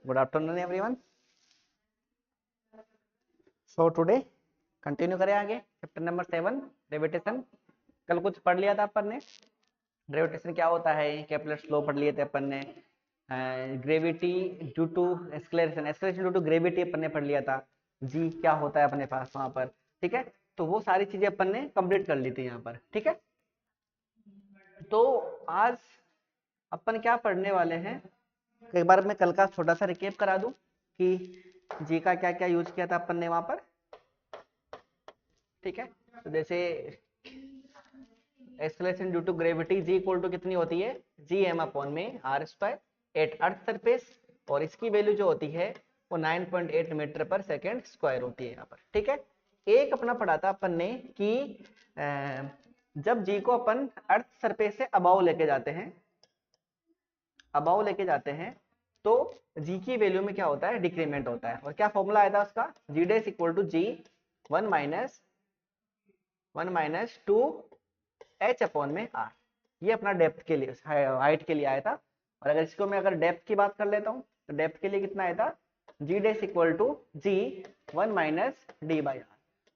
Good afternoon everyone. So today continue करें आगे chapter number 7 gravitation. कल कुछ पढ़ लिया था अपन ने, ग्रेविटेशन क्या होता है, केपलर्स लॉ पढ़ लिए थे अपन ने, gravity due to acceleration, acceleration due to gravity अपन ने पढ़ लिया था, जी क्या होता है अपने पास वहां पर। ठीक है, तो वो सारी चीजें अपन ने कंप्लीट कर ली थी यहाँ पर। ठीक है, तो आज अपन क्या पढ़ने वाले हैं, एक बार मैं कल का छोटा सा रिकेप करा दूं कि जी का क्या क्या यूज किया था अपन ने वहां पर। ठीक है, तो जैसे acceleration due to gravity g equal to कितनी होती है, जी एम अपॉन में R square at earth surface, और इसकी वैल्यू जो होती है वो 9.8 मीटर पर सेकेंड स्क्वायर होती है यहाँ पर। ठीक है, एक अपना पढ़ा था अपन ने कि जब जी को अपन अर्थ सरफेस से अबाव लेके जाते हैं, अबाव लेके जाते हैं तो जी की वैल्यू में क्या होता है, डिक्रीमेंट होता है। और क्या फॉर्मूला आया था उसका, G dash equal to G one minus two H upon में आर। ये अपना डेप्थ के लिए, हाइट के लिए आया था। और अगर इसको मैं अगर डेप्थ की बात कर लेता हूँ तो डेप्थ के लिए कितना आया था, G dash equal to G one minus D by R.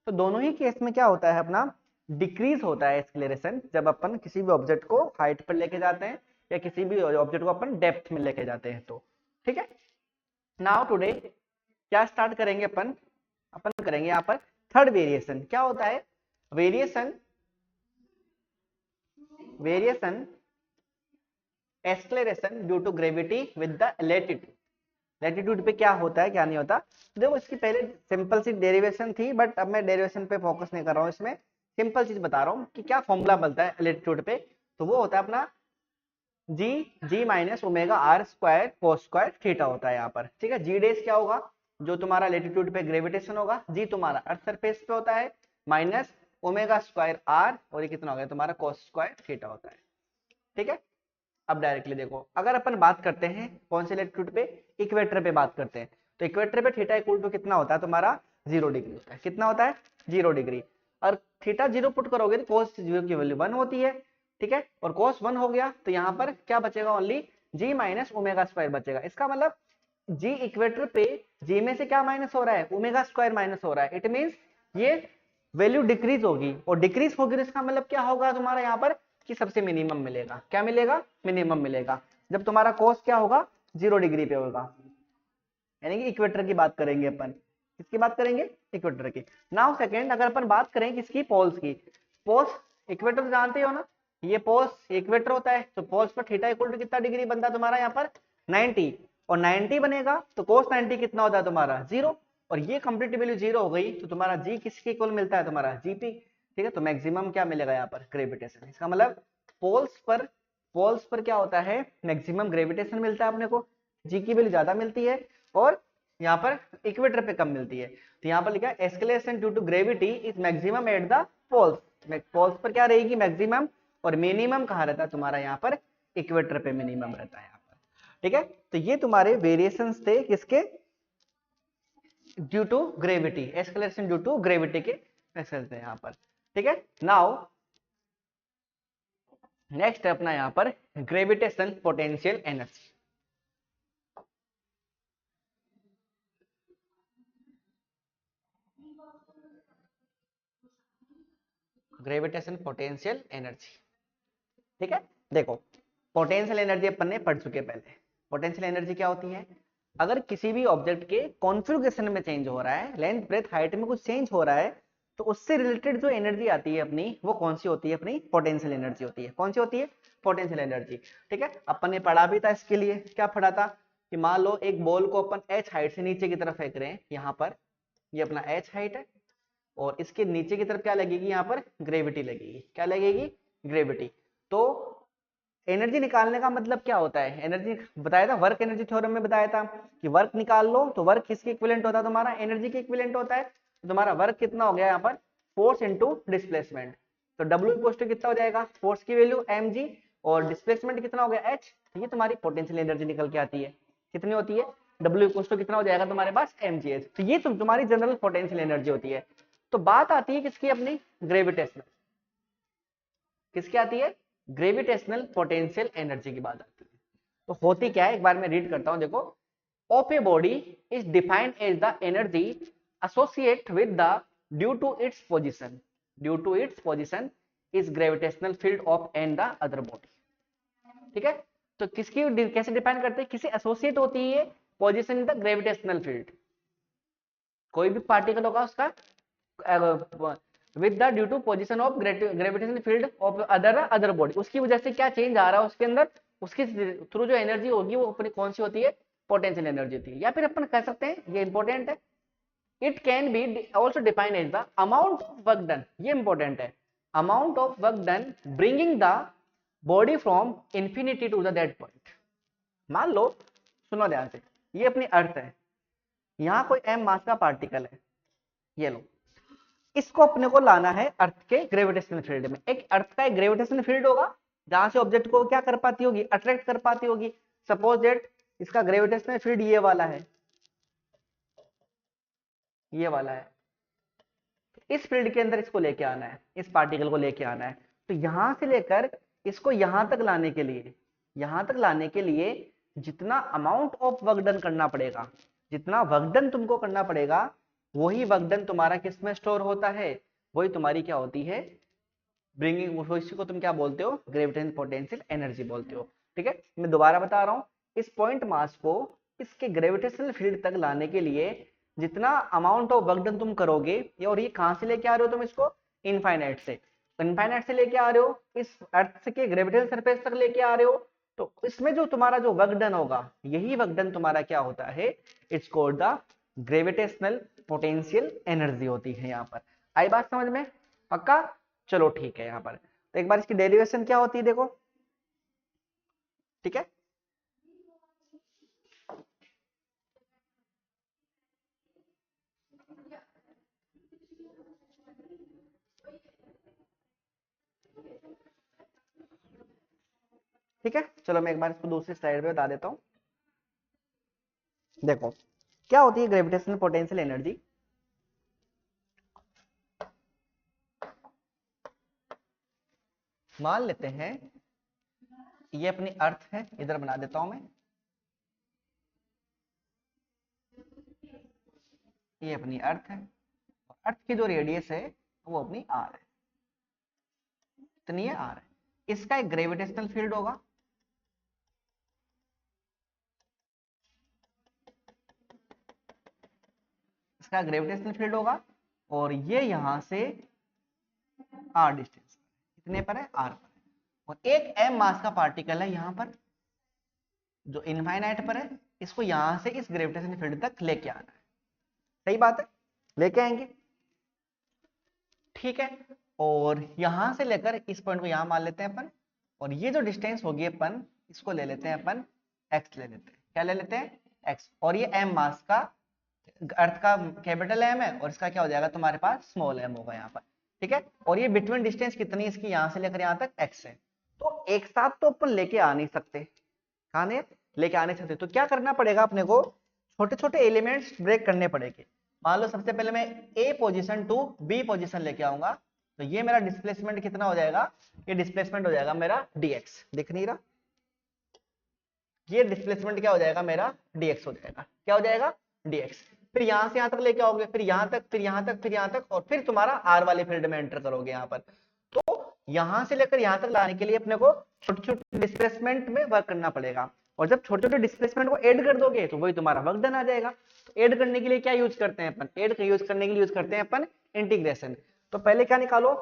तो दोनों ही केस में क्या होता है, अपना डिक्रीज होता है एक्सेलरेशन जब अपन किसी भी ऑब्जेक्ट को हाइट पर लेके जाते हैं या किसी भी ऑब्जेक्ट को अपन डेप्थ में लेके जाते हैं तो। ठीक है, नाउ टुडे क्या स्टार्ट करेंगे अपन, अपन करेंगे यहाँ पर थर्ड वेरिएशन। क्या होता है variation, variation acceleration due to gravity with the latitude. Latitude पे क्या होता है क्या नहीं होता, देखो इसकी पहले सिंपल सी डेरिवेशन थी, बट अब मैं डेरिवेशन पे फोकस नहीं कर रहा हूँ, इसमें सिंपल चीज बता रहा हूँ कि क्या फॉर्मूला बनता है लैटिट्यूड पे। तो वो होता है अपना G minus omega R square cos square theta होता है यहाँ पर। ठीक है, जी डेस क्या होगा, जो तुम्हारा लैटिट्यूड पे ग्रेविटेशन होगा, जी तुम्हारा अर्थ सरफेस पे होता है, माइनस ओमेगा स्क्वायर आर, और ये कितना हो गया तुम्हारा कोस स्क्वायर थीटा होता है। ठीक है, अब डायरेक्टली देखो, अगर अपन बात करते हैं कौन से लैटिट्यूड पे, इक्वेटर पे बात करते हैं, तो इक्वेटर पे थीटा इक्वल टू कितना होता है तुम्हारा, 0 डिग्री होता है। कितना होता है, 0 डिग्री। और थीटा 0 पुट करोगे तो कोस 0 की वैल्यू 1 होती है। ठीक है, और कोस 1 हो गया तो यहाँ पर क्या बचेगा, ओनली जी माइनस ओमेगा स्क्वायर बचेगा। इसका मतलब जी इक्वेटर पे जी में से क्या माइनस हो रहा है, ओमेगा स्क्वायर माइनस हो रहा है। इट मींस ये वैल्यू डिक्रीज होगी, और डिक्रीज होगी तो इसका मतलब क्या होगा तुम्हारा यहाँ पर कि सबसे मिनिमम मिलेगा। क्या मिलेगा, मिनिमम मिलेगा, जब तुम्हारा कोस क्या होगा, 0 डिग्री पे होगा। यानी कि इक्वेटर की बात करेंगे अपन, किसकी बात करेंगे, इक्वेटर की। नाउ सेकंड, अगर अपन बात करें किसकी, पोल्स की। पोल्स इक्वेटर तो जानते हो ना, ये पोल्स इक्वेटर होता है, तो पोल्स पर थीटा इक्वल टू कितना डिग्री बनता है तुम्हारा यहाँ पर, 90। और 90 बनेगा तो कोस 90 कितना होता है तुम्हारा, 0। और ये कंप्लीट वैल्यू 0 हो गई तो तुम्हारा जी किसके इक्वल मिलता है, तुम्हारा जीपी। ठीक है, तो मैक्सिमम क्या मिलेगा यहाँ पर, ग्रेविटेशन। इसका मतलब पोल्स पर क्या होता है, मैक्सिमम ग्रेविटेशन मिलता है अपने को, जी की वैल्यू ज्यादा मिलती है, और यहाँ पर इक्वेटर पे कम मिलती है। तो यहाँ पर लिखा है acceleration due to gravity is maximum at the poles. Poles पर क्या रहेगी, मैक्सिमम, और मिनिमम कहाँ रहता है तुम्हारा यहाँ पर, इक्वेटर पे मिनिमम रहता है यहाँ पर। ठीक है, तो ये तुम्हारे वेरिएशंस थे किसके, due to gravity, acceleration due to gravity के एक्सेलरेशन यहाँ पर। ठीक है, नाउ नेक्स्ट है अपना यहाँ पर gravitation potential energy. Gravitation potential energy. ठीक है, देखो पोटेंशियल एनर्जी अपन ने पढ़ चुके पहले। पोटेंशियल एनर्जी क्या होती है, अगर किसी भी ऑब्जेक्ट के कॉन्फ़िगरेशन में चेंज हो रहा है, लेंथ ब्रेथ हाइट में कुछ चेंज हो रहा है, तो उससे रिलेटेड जो एनर्जी आती है अपनी, वो कौन सी होती है, अपनी पोटेंशियल एनर्जी होती है। कौन सी होती है, पोटेंशियल एनर्जी। ठीक है, अपन ने पढ़ा भी था इसके लिए, क्या पढ़ा था कि मान लो एक बॉल को अपन एच हाइट से नीचे की तरफ फेंक रहे हैं, यहाँ पर ये अपना एच हाइट है, और इसके नीचे की तरफ क्या लगेगी, यहाँ पर ग्रेविटी लगेगी। क्या लगेगी, ग्रेविटी। तो एनर्जी निकालने का मतलब क्या होता है, एनर्जी बताया था वर्क एनर्जी थ्योरम में, बताया था कि वर्क निकाल लो तो वर्क किसके इक्विवेलेंट होता है, तुम्हारा एनर्जी के इक्विवेलेंट होता है। तो तुम्हारा वर्क कितना हो गया यहाँ पर, फोर्स इनटू डिस्प्लेसमेंट। तो W इक्वल टू कितना हो जाएगा, फोर्स की वैल्यू mg, और डिस्प्लेसमेंट कितना हो गया h। ये तुम्हारी पोटेंशियल एनर्जी निकल के आती है, कितनी होती है, W इक्वल टू कितना हो जाएगा तुम्हारे पास, mgh। तो ये तुम्हारी जनरल पोटेंशियल एनर्जी होती है। तो बात आती है किसकी, अपनी ग्रेविटेशनल, किसकी आती है, ग्रेविटेशनल पोटेंशियल एनर्जी की बात आती है। तो होती क्या है, एक बार मैं रीड करता हूं, देखो of a body is defined as the energy associated with the due to its position is gravitational field of and the other body। ठीक है, तो किसकी कैसे डिफाइन करते हैं, किसी एसोसिएट होती है position in the gravitational field, कोई भी पार्टिकल होगा उसका with the due to position of gravitational field of other body, उसकी वजह से क्या चेंज आ रहा है उसके अंदर, उसके थ्रू जो एनर्जी होगी वो अपनी कौन सी होती है, पोटेंशियल एनर्जी होती है। या फिर अपन कह सकते हैं, ये इंपॉर्टेंट है, it can be also defined as the amount of work done, ये इंपॉर्टेंट है, amount of work done bringing the body from infinity to the that point. मान लो, सुनो ध्यान से, ये अपनी अर्थ है, यहाँ कोई m मास का पार्टिकल है, ये लो, इसको अपने को लाना है अर्थ के ग्रेविटेशनल फील्ड में। एक अर्थ का एक ग्रेविटेशनल फील्ड होगा जहां से ऑब्जेक्ट को क्या कर पाती होगी, अट्रैक्ट कर पाती होगी। सपोज दैट इसका ग्रेविटेशनल फील्ड ये वाला है, ये वाला है, इस फील्ड के अंदर इसको लेके आना है, इस पार्टिकल को लेके आना है। तो यहां से लेकर इसको यहां तक लाने के लिए, यहां तक लाने के लिए जितना अमाउंट ऑफ वर्क डन करना पड़ेगा, जितना वर्क डन तुमको करना पड़ेगा, वही वर्क डन तुम्हारा किस में स्टोर होता है, वही तुम्हारी क्या होती है, ब्रिंगिंग, इसी को तुम क्या बोलते हो, ग्रेविटेशनल पोटेंशियल एनर्जी बोलते हो। ठीक है, मैं दोबारा बता रहा हूं, इस पॉइंट मास को इसके ग्रेविटेशनल फील्ड तक लाने के लिए जितना अमाउंट ऑफ वर्क डन तुम करोगे, और ये कहां से लेके आ रहे हो तुम इसको, इनफाइनाइट से, इनफाइनाइट से लेके आ रहे हो, इस अर्थ के ग्रेविटेशनल सरफेस तक लेके आ रहे हो, तो इसमें जो तुम्हारा जो वर्क डन होगा, यही वर्क डन तुम्हारा क्या होता है, it's called the gravitational potential energy होती है। यहाँ पर आई बात समझ में, पक्का, चलो ठीक है। यहाँ पर तो एक बार इसकी डेरिवेशन क्या होती है देखो, ठीक है, ठीक है, चलो मैं एक बार इसको दूसरी स्लाइड पे बता देता हूं। देखो क्या होती है ग्रेविटेशनल पोटेंशियल एनर्जी, मान लेते हैं ये अपनी अर्थ है, इधर बना देता हूं मैं, ये अपनी अर्थ है, अर्थ की जो रेडियस है वो अपनी आर है, इतनी है आर है, इसका एक ग्रेविटेशनल फील्ड होगा, इसका ग्रेविटेशनल फील्ड होगा, और ये यहां से आर डिस्टेंस, कितने पर है, आर पर है, और एक m मास का पार्टिकल है यहाँ पर जो इनफाइनाइट पर है, इसको यहां से इस ग्रेविटेशनल फील्ड तक लेके आना है। सही बात है, लेके आएंगे, ठीक है, और यहां से लेकर इस पॉइंट को यहां मान लेते हैं अपन, और ये जो डिस्टेंस होगी अपन इसको ले लेते हैं अपन x ले लेते हैं, क्या ले लेते हैं, x, और ये m मास का, अर्थ का कैपिटल m है, और इसका क्या हो जाएगा तुम्हारे पास स्मॉल m होगा यहाँ पर, ठीक है, और ये बिटवीन डिस्टेंस कितनी इसकी, यहाँ से लेकर यहाँ तक x है। तो एक साथ तो अपन लेके आ नहीं सकते, कहां ने लेके आने सकते, तो क्या करना पड़ेगा अपने को, छोटे छोटे एलिमेंट्स ब्रेक करने पड़ेंगे। मान लो सबसे पहले मैं ए पोजीशन टू बी पोजीशन लेके आऊंगा, तो ये मेरा डिस्प्लेसमेंट कितना हो जाएगा, ये डिस्प्लेसमेंट हो जाएगा मेरा dx, दिख नहीं रहा, ये डिस्प्लेसमेंट क्या हो जाएगा मेरा dx हो जाएगा, क्या हो जाएगा dx, फिर यहां से यहां तक लेके आओगे, फिर यहां तक, फिर यहां तक, फिर यहां तक, और फिर तुम्हारा r वाले फील्ड में एंटर करोगे यहाँ पर। तो यहां से लेकर यहां तक लाने के लिए अपने को छोटे छोटे डिस्प्लेसमेंट में वर्क करना पड़ेगा, और जब छोटे छोटे डिस्प्लेसमेंट को ऐड कर दोगे तो वही तुम्हारा वर्क डन आ जाएगा। तो ऐड करने के लिए क्या यूज करते हैं अपन, ऐड यूज करने के लिए यूज करते हैं अपन इंटीग्रेशन। तो पहले क्या निकालो,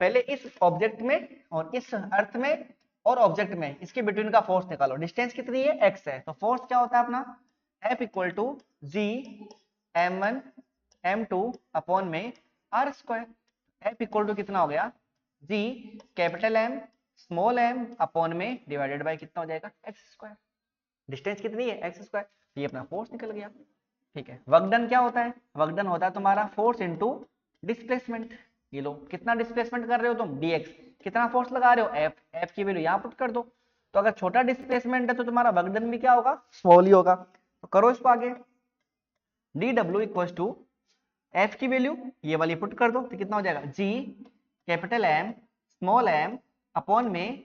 पहले इस ऑब्जेक्ट में और इस अर्थ में और ऑब्जेक्ट में इसके बिटवीन का फोर्स निकालो, डिस्टेंस कितनी है, x है, तो फोर्स क्या होता है अपना F equal to G m1 m2 upon में r square, F equal to कितना हो गया, g capital M small m upon में डिवाइडेड बाय कितना हो जाएगा x स्क्वायर, डिस्टेंस कितनी है x स्क्वायर, ये अपना फोर्स निकल गया। ठीक है, वर्क डन क्या होता है, वर्क डन होता है तुम्हारा फोर्स इनटू डिस्प्लेसमेंट, ये लो कितना डिस्प्लेसमेंट कर रहे हो तुम dx, कितना फोर्स लगा रहे हो f, f की वैल्यू यहाँ पुट कर दो, तो अगर छोटा डिस्प्लेसमेंट है तो तुम्हारा वर्क डन भी क्या होगा, स्मॉल ही होगा। तो करो इसको आगे, dw इक्वल्स टू f की वैल्यू ये वाली पुट कर दो, तो कितना हो जाएगा g capital M small m upon में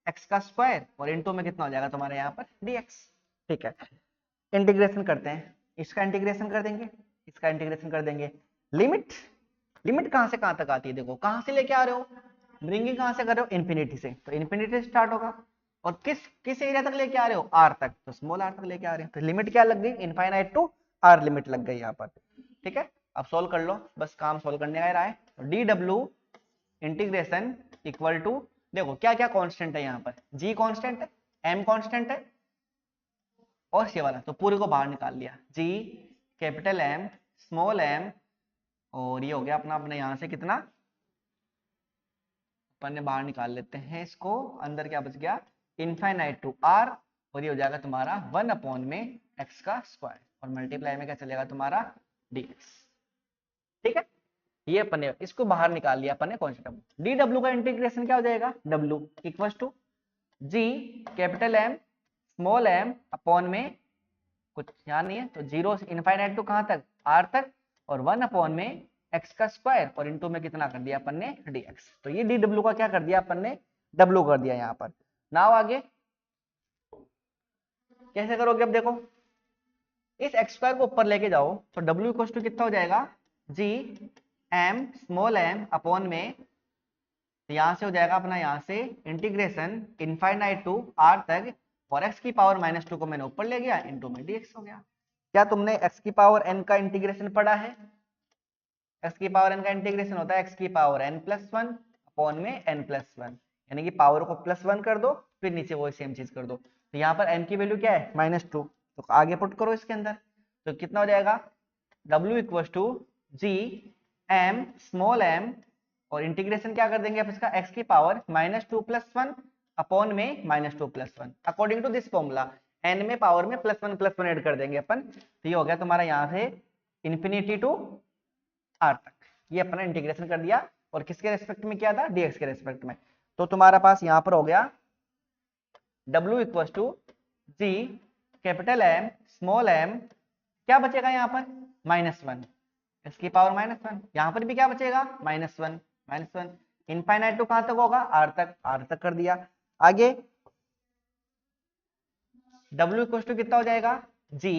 x का स्क्वायर, और इनटू में कितना हो जाएगा तुम्हारे यहाँ पर dx। ठीक है, इंटीग्रेशन करते हैं, इसका इंटीग्रेशन कर देंगे, इसका इंटीग्रेशन कर देंगे। लिमिट, लिमिट कहां से कहां तक आती है, देखो कहां से लेके आ रहे हो, ब्रिंगिंग कहां से कर रहे हो, इन्फिनिटी से, तो इन्फिनिटी से स्टार्ट होगा। और किस किस एरिया तक लेके आ रहे हो, आर तक, तो स्मॉल आर तक लेके आ रहे हैं, तो लिमिट क्या लग गई, इनफाइनाइट टू आर लिमिट लग गई यहाँ पर। ठीक है, अब सोल्व कर लो, बस काम सोल्व करने का रहा है। तो D W integration equal to, देखो क्या क्या कांस्टेंट है यहाँ पर, जी कांस्टेंट है, एम कांस्टेंट है और ये वाला, तो पूरे को बाहर निकाल लिया, जी कैपिटल एम स्मॉल एम, और ये हो गया अपना, अपने यहाँ से कितना अपन ने बाहर निकाल लेते हैं इसको, अंदर क्या बच गया, इनफाइनाइट टू आर, और ये हो जाएगा तुम्हारा 1 अपॉन में एक्स का स्क्वायर, और मल्टीप्लाई में क्या चलेगा तुम्हारा dx। ठीक है, ये अपन ने इसको बाहर निकाल लिया अपन ने कॉन्स्टेंट। डी डब्ल्यू का इंटीग्रेशन क्या हो जाएगा, W equal to G capital M small M upon में, कुछ यहाँ नहीं है तो जीरो से इनफाइनाइट टू कहां तक, आर तक, और 1 अपॉन में एक्स का स्क्वायर, और इनटू में कितना कर दिया अपन ने dx। तो ये डी डब्ल्यू का क्या कर दिया अपन ने, डब्ल्यू कर दिया यहाँ पर। नाउ आगे कैसे करोगे, अब देखो इस एक्स स्क्वायर को ऊपर लेके जाओ, तो डब्ल्यू इक्वल टू कितना हो जाएगा, G M small M upon में, यहां से हो जाएगा अपना, यहां से इंटीग्रेशन इनफाइनाइट टू आर तक, और x की पावर -2 को मैंने ऊपर ले गया, इनटू में dx हो गया। क्या तुमने x की पावर n का इंटीग्रेशन पढ़ा है, x की पावर n का इंटीग्रेशन होता है x की पावर n+1 अपॉन में n+1, यानी कि पावर को +1 कर दो, फिर नीचे वो सेम चीज कर दो। तो यहाँ पर n की वैल्यू क्या है, -2, तो आगे पुट करो इसके अंदर, तो कितना हो जाएगा, w equal to G M small M, और इंटीग्रेशन क्या कर देंगे आप इसका, x की पावर -2+1 अपॉन में -2+1, according to this formula n में पावर में +1 ऐड कर देंगे अपन, तो ये हो गया तुम्हारा यहाँ से इन्फिनिटी टू आर तक, ये अपना इंटीग्रेशन कर दिया, और किसके रेस्पेक्ट में किया था, dx के रेस्पेक्ट में। तो तुम्हारा पास यहाँ पर हो गया w equal to G capital M small M, क्या बचेगा यहाँ पर -1, इसकी पावर -1, यहाँ पर भी क्या बचेगा -1, इनफाइनाइट टू कहां तक होगा, आर तक कर दिया। आगे w इक्वल टू कितना हो जाएगा, g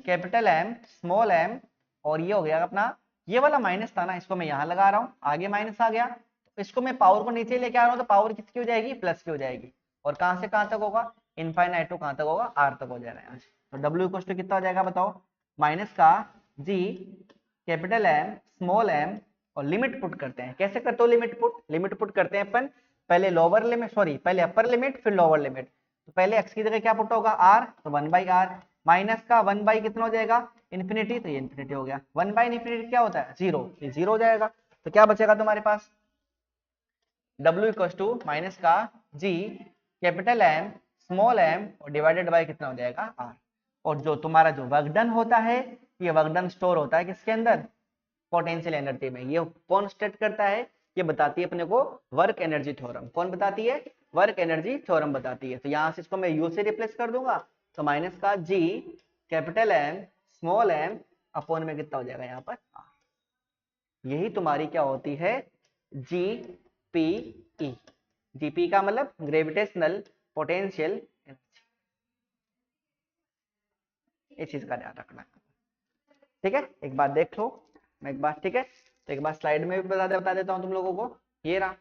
capital M small M, और ये हो गया अपना, ये वाला माइनस था ना, इसको मैं यहाँ लगा रहा हूँ, आगे माइनस आ गया, तो इसको मैं पावर को नीचे लेके आ रहा हूँ, तो पावर किसकी हो जाएगी, प्लस की हो जाएगी, और कहां से कहां तक होगा, इनफाइनाइट टू कहां तक होगा, आर तक हो जाएगा यहाँ से। तो w इक्वल टू कितना हो जाएगा बताओ, माइनस का g capital M small M, और लिमिट पुट करते हैं, कैसे करते हो लिमिट पुट करते हैं अपन, पहले लोअर लिमिट, सॉरी पहले अपर लिमिट फिर लोअर लिमिट, तो पहले x की जगह क्या पुट होगा, r, तो 1/r, माइनस का 1 बाई कितना हो जाएगा, इन्फिनिटी, तो ये इन्फिनिटी हो गया, 1 बाई इन्फिनिटी क्या होता है, 0, ये 0 हो जाएगा। तो क्या बचेगा तुम्हारे पास, w इक्वल टू माइनस का g capital M small M, और डिवाइडेड बाय कितना हो जाएगा, r, और जो तुम्हारा जो वर्क डन होता है, ये वर्क डन स्टोर होता है किसके अंदर, पोटेंशियल एनर्जी में। ये कौन स्टेट करता है, ये बताती है अपने को वर्क एनर्जी थ्योरम, कौन बताती है, वर्क एनर्जी थ्योरम बताती है। तो यहाँ से इसको मैं u से रिप्लेस कर दूंगा, तो माइनस का g capital M small M upon में कितना हो जाएगा यहाँ पर r, यही तुम्हारी क्या होती है, GPE, GP का मतलब ग्रेविटेशनल पोटेंशियल एनर्जी, इस चीज का ध्यान रखना। ठीक है, एक बार देख लो, मैं एक बार, ठीक है, तो एक बार स्लाइड में भी बता देता हूँ तुम लोगों को, ये रहा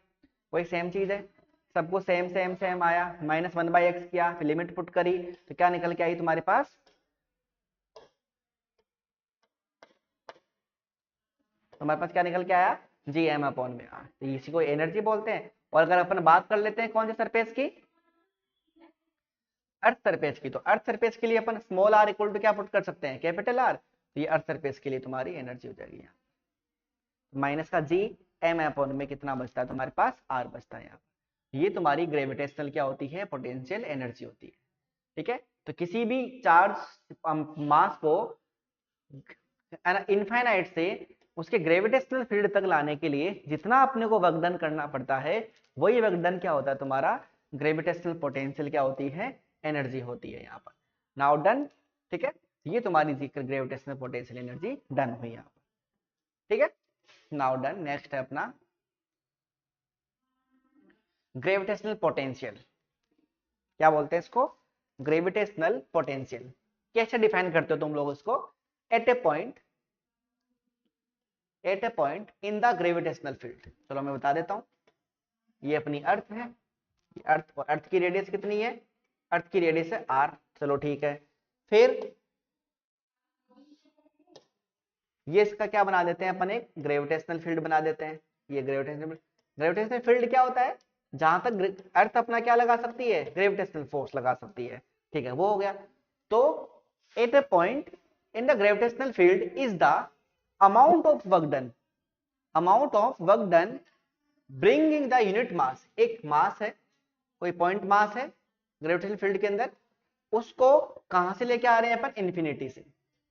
वही सेम चीज है, सबको सेम आया, -1/x किया, फिर लिमिट पुट करी, तो क्या निकल के आई तुम्हारे पास, तुम्हारे पास क्या निकल के आया, gm अपॉन में r, तो इसी को एनर्जी बोलते हैं। और अगर अपन बात कर लेते हैं कौन से सरफेस की, अर्थ सरफेस की, तो अर्थ सरफेस के लिए अपन स्मॉल r इक्वल टू क्या पुट कर सकते हैं, कैपिटल R, तो ये अर्थ सरफेस के लिए तुम्हारी एनर्जी हो जाएगी यहाँ, माइनस का जी एम अपॉन में कितना बचता है तुम्हारे पास, r बचता है यहाँ, ये तुम्हारी ग्रेविटेशनल क्या होती है, पोटेंशियल एनर्जी होती है। ठीक है, तो किसी भी चार्ज मास को इनफाइनाइट से उसके ग्रेविटेशनल फील्ड तक लाने के लिए जितना अपने को वर्क डन करना पड़ता है, वही वर्क डन क्या होता है तुम्हारा, ग्रेविटेशनल पोटेंशियल क्या होती है, एनर्जी होती है यहाँ पर। नाउ डन, ठीक है, ये तुम्हारी ग्रेविटेशनल पोटेंशियल एनर्जी डन हुई यहाँ पर। ठीक है, नाउ डन, नेक्स्ट है अपना ग्रेविटेशनल पोटेंशियल, क्या बोलते हैं इसको, ग्रेविटेशनल पोटेंशियल। कैसे डिफाइन करते हो तुम लोग उसको? At a point in the gravitational field. चलो मैं बता देता हूं। ये अपनी अर्थ है, अर्थ, और अर्थ की रेडियस कितनी है? अर्थ की रेडियस है r। चलो ठीक है। फिर ये इसका क्या बना देते हैं अपन? एक ग्रेविटेशनल फील्ड बना देते हैं। ये ग्रेविटेशनल फील्ड क्या होता है? जहां तक अर्थ अपना क्या लगा सकती है? ग्रेविटेशनल फोर्स लगा सकती है। ठीक है, वो हो गया। तो at a point in the gravitational field is the amount of work done bringing the unit mass. एक मास है, कोई पॉइंट मास है ग्रेविटेशनल फील्ड के अंदर, उसको कहां से लेके आ रहे हैं अपन? इन्फिनिटी से।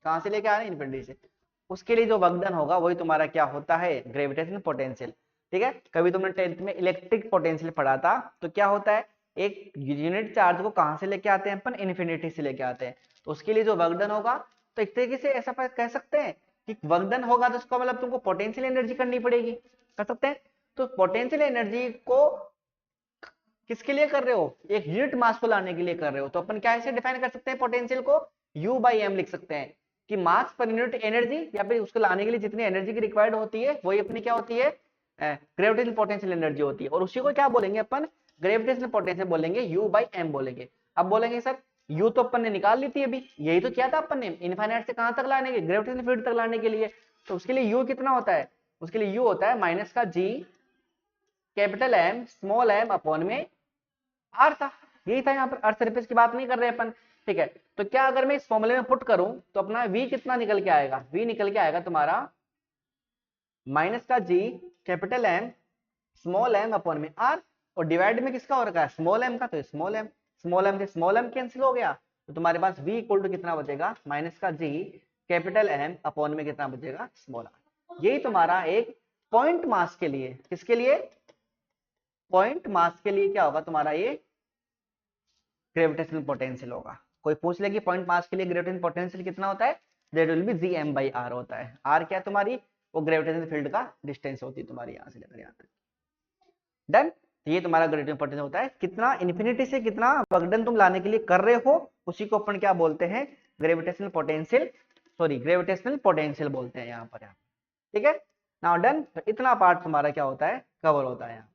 कहां से लेके आ रहे हैं? इन्फिनिटी से। उसके लिए जो वर्क डन होगा वही तुम्हारा क्या होता है? Gravitational potential. ठीक है, कभी तुमने 10th में इलेक्ट्रिक पोटेंशियल पढ़ा था, तो क्या होता है? एक यूनिट चार्ज को कहां से लेके आते हैं अपन? इन्फिनिटी से लेके आते हैं। तो उसके लिए जो वर्क डन होगा, तो एक तरीके से ऐसा कह सकते हैं कि वर्क डन होगा तो उसका मतलब तुमको पोटेंशियल एनर्जी करनी पड़ेगी, कर सकते हैं। तो पोटेंशियल एनर्जी को किसके लिए कर रहे हो? एक यूनिट मास को लाने के लिए कर रहे हो। तो अपन क्या ऐसे डिफाइन कर सकते हैं पोटेंशियल को? U बाई एम लिख सकते हैं कि मास पर यूनिट एनर्जी, या फिर उसको लाने के लिए जितनी एनर्जी की रिक्वायर्ड होती है वही अपनी क्या होती है? ग्रेविटेशनल पोटेंशियल एनर्जी होती है। और उसी को क्या बोलेंगे अपन? ग्रेविटेशनल पोटेंशियल बोलेंगे, U बाई एम बोलेंगे। अब बोलेंगे सर U तो अपन ने निकाल ली थी अभी, यही तो किया था अपन ने, इनफाइनाइट से कहां तक लाने के? ग्रेविटेशनल फील्ड तक लाने के लिए। तो उसके लिए U कितना होता है? उसके लिए U होता है माइनस का G capital M small m upon में R था। यही था, यहाँ पर अर्थ सरफेस की बात नहीं कर रहे अपन। ठीक है, तो क्या अगर मैं इस फॉर्मूले में पुट करूं तो अपना V कितना निकल के आएगा? V निकल के आएगा तुम्हारा माइनस का G capital M small m upon में R, और डिवाइड में किसका हो रखा है? स्मॉल m का। तो स्मॉल m से स्मॉल m कैंसिल हो गया, तो तुम्हारे पास V इक्वल टू कितना बचेगा? माइनस का G कैपिटल M अपॉन में कितना बचेगा? Small r। यही तुम्हारा एक पॉइंट मास के लिए, किसके लिए? पॉइंट मास के लिए क्या होगा तुम्हारा? ये ग्रेविटेशनल पोटेंशियल होगा। कोई पूछ ले कि पॉइंट मास के लिए ग्रेविटेशनल पोटेंशियल कितना होता है? That will be Gm by R होता है। R क्या है तुम्हारी? वो ग्रेविटेशनल फील्ड का डिस्टेंस होती है तुम्हारी यहां से लेकर यहां तक। डन। ये तुम्हारा ग्रेविटेशनल पोटेंशियल होता है। कितना इन्फिनिटी से कितना वर्क डन तुम लाने के लिए कर रहे हो, उसी को अपन क्या बोलते हैं? Gravitational potential, sorry gravitational potential बोलते हैं यहाँ पर। ठीक है, नाउ डन। तो इतना पार्ट तुम्हारा क्या होता है? कवर होता है यहाँ।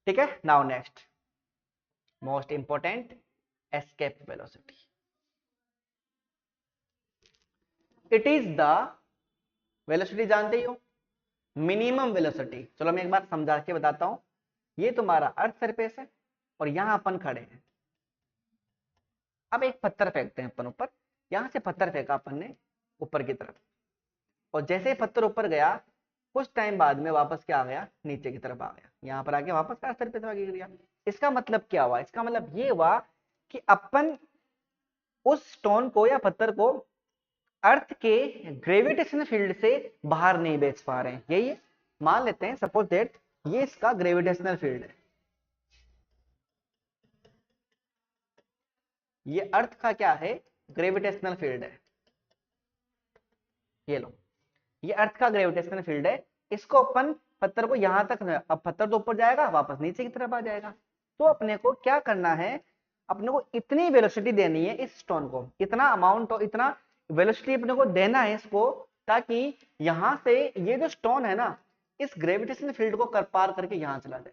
ठीक है, now next most important, escape velocity. It is the velocity, जानते ही हो, मिनिमम वेलोसिटी। चलो मैं एक बार समझा के बताता हूं। ये तुम्हारा अर्थ सरफेस है और यहां अपन खड़े हैं। अब एक पत्थर फेंकते हैं अपन ऊपर, यहां से पत्थर फेंका अपन ने ऊपर की तरफ, और जैसे ही पत्थर ऊपर गया कुछ टाइम बाद में वापस क्या आ गया? नीचे की तरफ आ गया, यहां पर आके वापस अर्थ सरफेस पर गिर गया। इसका मतलब क्या हुआ? इसका मतलब ये हुआ कि अपन उस स्टोन को या पत्थर को अर्थ के ग्रेविटेशनल फील्ड से बाहर नहीं भेज पा रहे हैं। यही है, मान लेते हैं सपोज दैट ये इसका ग्रेविटेशनल फील्ड है, ये अर्थ का क्या है? ग्रेविटेशनल फील्ड है। ये लो, ये अर्थ का ग्रेविटेशनल फील्ड है। इसको अपन पत्थर को यहां तक, अब पत्थर तो ऊपर जाएगा वापस नीचे की तरफ आ जाएगा। तो अपने को क्या करना है? अपने को इतनी वेलोसिटी देनी है इस स्टोन को, इतना अमाउंट और इतना वेलोसिटी अपने को देना है इसको, ताकि यहां से ये जो स्टोन है ना, इस ग्रेविटेशनल फील्ड को कर पार करके यहां चला जाए,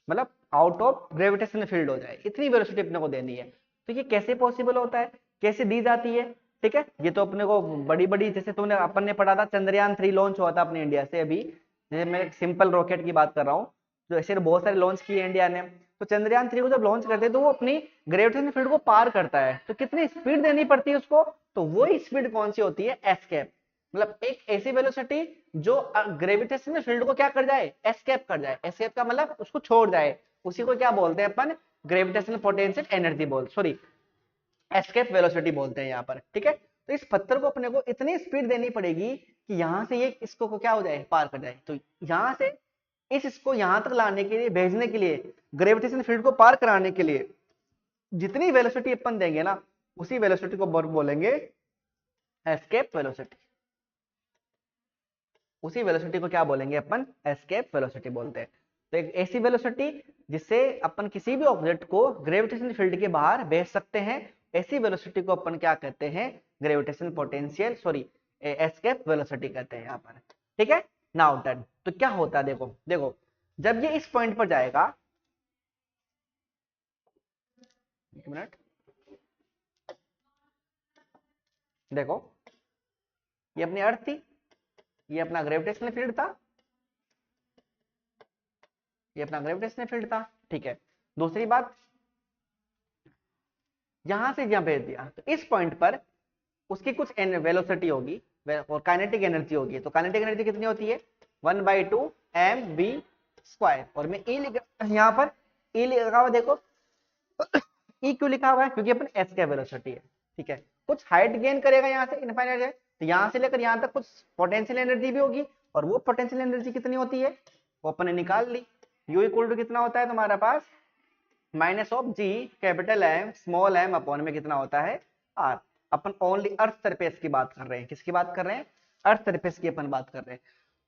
मतलब आउट ऑफ ग्रेविटेशनल फील्ड हो जाए। इतनी वेलोसिटी अपने को देनी है। तो ये कैसे पॉसिबल होता है, कैसे दी जाती है? ठीक है, ये तो अपने को बड़ी बड़ी, जैसे तुमने अपन ने पढ़ा था चंद्रयान 3 लॉन्च हुआ था अपने इंडिया से अभी, जैसे मैं सिंपल रॉकेट की बात कर रहा हूँ, जो ऐसे बहुत सारे लॉन्च किए इंडिया ने। तो चंद्रयान 3 को जब लॉन्च करते हैं तो वो अपनी ग्रेविटेशनल फील्ड को पार करता है, तो कितनी स्पीड देनी पड़ती है उसको? तो वही स्पीड कौन सी होती है? एस्केप। मतलब एक ऐसी वेलोसिटी जो ग्रेविटेशनल फील्ड को क्या कर जाए? एस्केप कर जाए। एस्केप का मतलब उसको छोड़ जाए, उसी को क्या बोलते हैं अपन? Gravitational potential energy sorry escape velocity बोलते हैं यहाँ पर। ठीक है, तो इस पत्थर को अपने को इतनी स्पीड देनी पड़ेगी कि यहां से ये इसको को क्या हो जाए? पार कर जाए। तो यहां से इसको यहां तक लाने के लिए, भेजने के लिए, ग्रेविटेशनल फील्ड को पार कराने के लिए जितनी वेलोसिटी अपन देंगे ना, उसी वेलोसिटी को बोलेंगे एस्केप वेलोसिटी। उसी वेलोसिटी को क्या बोलेंगे अपन? एस्केप वेलोसिटी बोलते हैं। तो एक ऐसी वेलोसिटी जिससे अपन किसी भी ऑब्जेक्ट को ग्रेविटेशनल फील्ड के बाहर भेज सकते हैं, ऐसी वेलोसिटी को अपन क्या कहते हैं, gravitational potential, sorry escape velocity कहते हैं यहाँ पर। ठीक है, नाउ डन। तो क्या होता है, देखो देखो, जब ये इस पॉइंट पर जाएगा, एक मिनट, देखो ये अपनी अर्थ थी, ये अपना ग्रेविटेशनल फील्ड था, ये अपना ग्रेविटेशनल फील्ड था। ठीक है, दूसरी बात, यहां से यहां भेज दिया, तो इस पॉइंट पर उसकी कुछ वेलोसिटी होगी और काइनेटिक एनर्जी होगी। तो काइनेटिक एनर्जी कितनी होती है, 1/2 mv²। और मैं ई लिख, यहाँ पर ई लिखा हुआ देखो, ई क्यों लिखा हुआ है, क्योंकि अपन एस का वेलोसिटी है। ठीक है, कुछ हाइट गेन करेगा यहाँ से, इनफाइनाइट है, तो यहाँ से लेकर यहाँ तक कुछ पोटेंशियल एनर्जी भी होगी, और वो पोटेंशियल एनर्जी कितनी होती है वो अपन ने निकाल ली। यू इक्वल टू कितना होता है तुम्हारे पास, minus of G capital M small M upon में कितना होता है, आर। अपन ओनली अर्थ सरफेस की बात कर रहे हैं, किसकी बात कर रहे हैं, अर्थ सरफेस की अपन बात कर रहे हैं।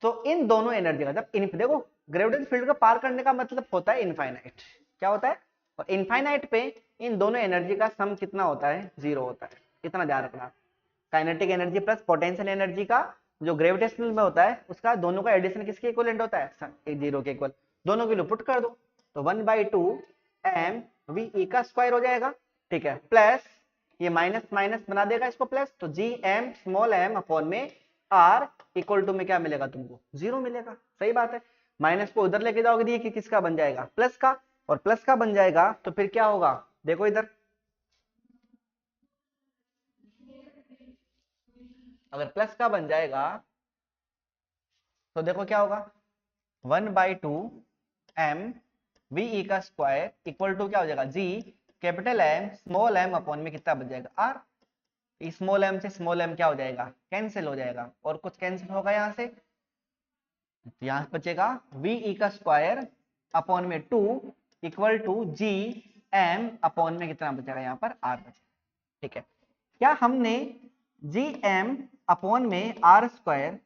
तो इन दोनों एनर्जी का जब देखो, ग्रेविटेशनल फील्ड का पार करने का मतलब होता है इनफाइनाइट, क्या होता है, और इनफाइनाइट पे इन दोनों एनर्जी का सम कितना होता है, 0 होता है। इतना ध्यान रखना, kinetic energy plus potential energy का जो ग्रेविटेशनल में होता है, उसका दोनों का एडिशन किसके इक्विवेलेंट होता है, 0 के इक्वल। दोनों की पुट कर दो, तो 1/2 mv² हो जाएगा। ठीक है, प्लस ये माइनस माइनस बना देगा इसको प्लस, तो G M small M upon में आर इक्वल टू में क्या मिलेगा तुमको, 0 मिलेगा। सही बात है, माइनस को उधर लेके जाओगे कि किसका बन जाएगा, प्लस का, और प्लस का बन जाएगा तो फिर क्या होगा, देखो इधर, अगर प्लस का बन जाएगा तो देखो क्या होगा, 1/2 mv² इक्वल टू क्या हो जाएगा, G capital M small M upon में कितना बन जाएगा, आर। स्मॉल एम से स्मॉल एम क्या हो जाएगा, कैंसिल हो जाएगा, और कुछ कैंसिल होगा यहाँ से, यहाँ बचेगा v² अपॉन में 2 equal to G M upon में कितना बचेगा, यहाँ पर आर बचेगा। ठीक है, क्या हमने जी एम अपॉन में r²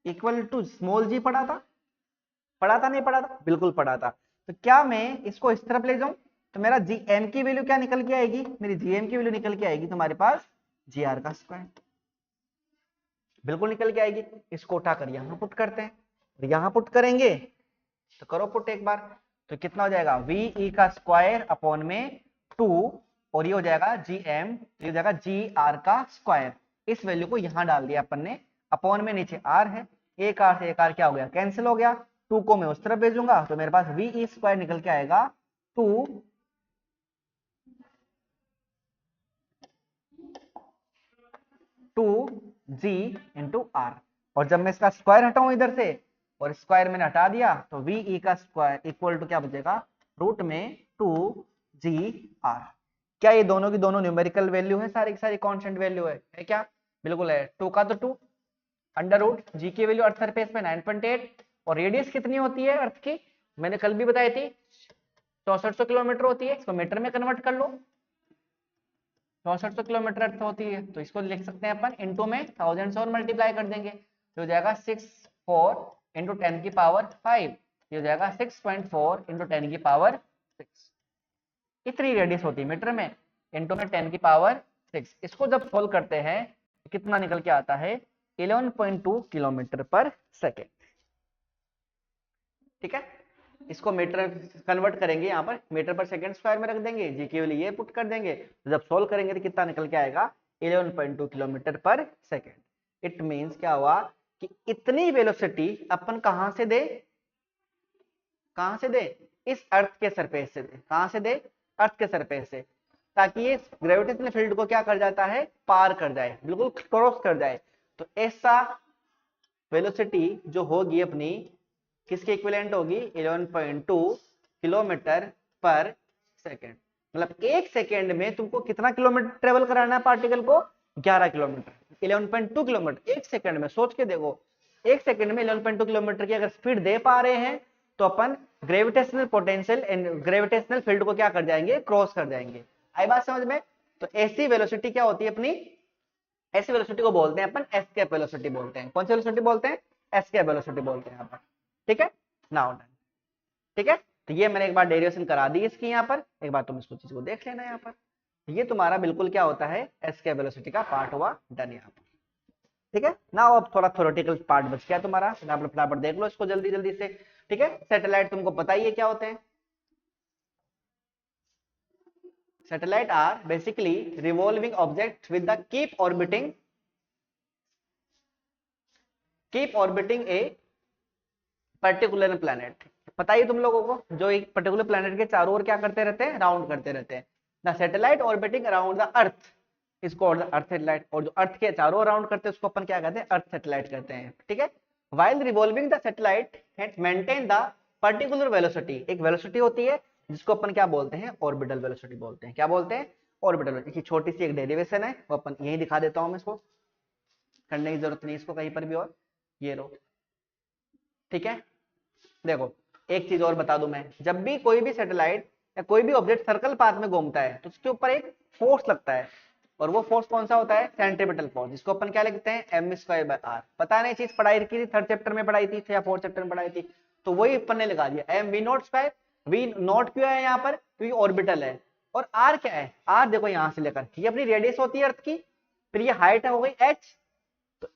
इक्वल टू स्मॉल जी पढ़ा था, पढ़ा था नहीं पढ़ा था, बिल्कुल पढ़ा था। तो क्या मैं इसको इस तरफ ले जाऊं, तो मेरा जी एम की वैल्यू क्या निकल के आएगी, मेरी जी एम की वैल्यू निकल के आएगी तुम्हारे पास जी आर का स्क्वायर, बिल्कुल निकल के आएगी। इसको उठाकर यहां पुट करते हैं, यहां पुट करेंगे तो करो पुट एक बार, तो कितना हो जाएगा, वी ई का स्क्वायर अपॉन में 2, और ये हो जाएगा जी एम, ये हो जाएगा जी आर का स्क्वायर। इस वैल्यू को यहां डाल दिया अपन ने, अपॉन में नीचे आर है, एक आर से एक आर क्या हो गया, कैंसिल हो गया, 2 को मैं उस तरफ भेजूंगा तो मेरे पास वी ई स्क्वायर निकल के आएगा 2g इंटू आर। और जब मैं इसका स्क्वायर हटाऊं इधर से, और स्क्वायर मैंने हटा दिया, तो वी ई का स्क्वायर इक्वल टू क्या बचेगा, रूट में 2g/r। क्या ये दोनों की दोनों न्यूमेरिकल वैल्यू है, सारी की सारी कांस्टेंट वैल्यू है क्या, बिल्कुल है। 2 का तो 2, अंडर रूट जी की वैल्यू अर्थ सरफेस पे 9.8, और रेडियस कितनी होती है अर्थ की, मैंने कल भी बताई थी 6400 किलोमीटर होती है। इसको मीटर में कन्वर्ट कर लो, 6400 किलोमीटर अर्थ होती है, तो इसको लिख सकते हैं अपन इंटू में 1000 से और मल्टीप्लाई कर देंगे, तो हो जाएगा 64 इंटू 10 की पावर 5, ये हो जाएगा 6.4 इंटू 10 की पावर 6। इतनी रेडियस होती है मीटर में, इंटू में 10 की पावर 6। इसको जब सोल्व करते हैं तो कितना निकल के आता है, 11.2 किलोमीटर पर सेकेंड। ठीक है, इसको मीटर कन्वर्ट करेंगे, यहाँ पर मीटर पर सेकंड स्क्वायर में रख देंगे, जी के लिए ये पुट कर देंगे, तो जब सोल्व करेंगे तो कितना निकल के आएगा, 11.2 किलोमीटर पर सेकंड। इट मींस क्या हुआ कि इतनी वेलोसिटी अपन कहां से दे, कहां से दे, इस अर्थ के सरफेस से दे, कहां से दे, अर्थ के सरफेस से, ताकि ये ग्रेविटेशनल फील्ड को क्या कर जाता है, पार कर जाए, बिल्कुल क्रॉस कर जाए। तो ऐसा वेलोसिटी जो होगी अपनी किसके इक्विवेलेंट होगी, 11.2 किलोमीटर पर सेकेंड। मतलब एक सेकेंड में तुमको कितना किलोमीटर ट्रेवल कराना है पार्टिकल को, 11 किलोमीटर। 11.2 किलोमीटर एक सेकेंड में, सोच के देखो, एक सेकेंड में 11.2 किलोमीटर की अगर स्पीड दे पा रहे हैं तो अपन gravitational potential and gravitational field को क्या कर जाएंगे, क्रॉस कर जाएंगे। आई बात समझ में। तो ऐसी वेलोसिटी क्या होती है अपनी, ऐसी वेलोसिटी को बोलते हैं अपन एस्केप वेलोसिटी बोलते हैं। कौन सी वेलोसिटी बोलते हैं, एस्केप वेलोसिटी बोलते हैं यहाँ पर। ठीक है, नाउ डन। ठीक है, तो ये मैंने एक बार डेरिवेशन करा दी इसकी यहाँ पर, एक बार तुम इसको चीज को देख लेना यहाँ पर। ये तुम्हारा बिल्कुल क्या होता है, एस्केप वेलोसिटी का पार्ट हुआ डन यहाँ पर। ठीक है ना, अब थोड़ा थ्योरेटिकल पार्ट बच गया तुम्हारा, आप लोग फटाफट देख लो इसको जल्दी जल्दी से। ठीक है, सैटेलाइट तुमको पता ही है क्या होते हैं। Satellite are basically revolving object with the keep orbiting a particular planet. पता ही तुम लोगों को, जो एक पर्टिकुलर प्लैनेट के चारों ओर क्या करते रहते हैं, राउंड करते रहते हैं। The satellite orbiting around the earth इसको अर्थ सैटेलाइट, और जो अर्थ के चारों राउंड करते हैं उसको अपन क्या कहते हैं, अर्थ सैटेलाइट कहते हैं। ठीक है, while revolving the satellite maintain the particular velocity, एक वेलोसिटी होती है जिसको अपन क्या बोलते हैं, ऑर्बिटल वेलोसिटी बोलते हैं। क्या बोलते हैं, ऑर्बिटल वेलोसिटी। छोटी सी एक डेरिवेशन है, वो अपन यही दिखा देता हूं मैं, इसको करने की जरूरत नहीं इसको कहीं पर भी, और ये लो। ठीक है, देखो एक चीज और बता दूं मैं, जब भी कोई भी सैटेलाइट या कोई भी ऑब्जेक्ट सर्कल पाथ में घूमता है तो उसके ऊपर एक फोर्स लगता है, और वो फोर्स कौन सा होता है, सेंट्रीपिटल फोर्स, जिसको अपन क्या लिखते हैं, m²/r। पता नहीं चीज पढ़ाई की थी, थर्ड चैप्टर में पढ़ाई थी या फोर्थ चैप्टर में पढ़ाई थी, तो वही अपन ने लगा दिया mv0²। v0 क्यों है यहाँ पर, क्योंकि ऑर्बिटल है। और r क्या है, r देखो यहाँ से लेकर, ये अपनी रेडियस होती है अर्थ की, फिर ये हाइट हो गई h, तो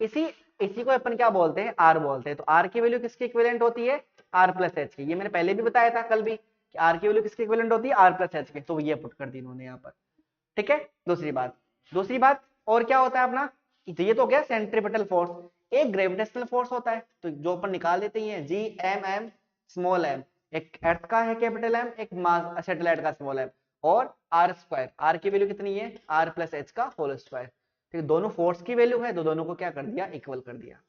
इसी को अपन क्या बोलते हैं, r बोलते हैं। तो r की वैल्यू किसकी इक्विवेलेंट होती है, r+h की। ये मैंने पहले भी बताया था कल भी कि r की वैल्यू किसकी इक्विवेलेंट होती है, r+h की। तो ये पुट कर दी इन्होंने यहाँ पर। ठीक है, दूसरी बात और क्या होता है अपना, तो ये तो हो गया सेंट्रीपिटल फोर्स। एक ग्रेविटेशनल फोर्स होता है, तो जो अपन निकाल देते हैं Gmm स्मॉल m, एक अर्थ का है कैपिटल M, एक सैटेलाइट का स्मॉल m, और r², r की वैल्यू कितनी है, r+h का होल स्क्वायर। ठीक है, दोनों फोर्स की वैल्यू है, तो दोनों को क्या कर दिया, इक्वल कर दिया।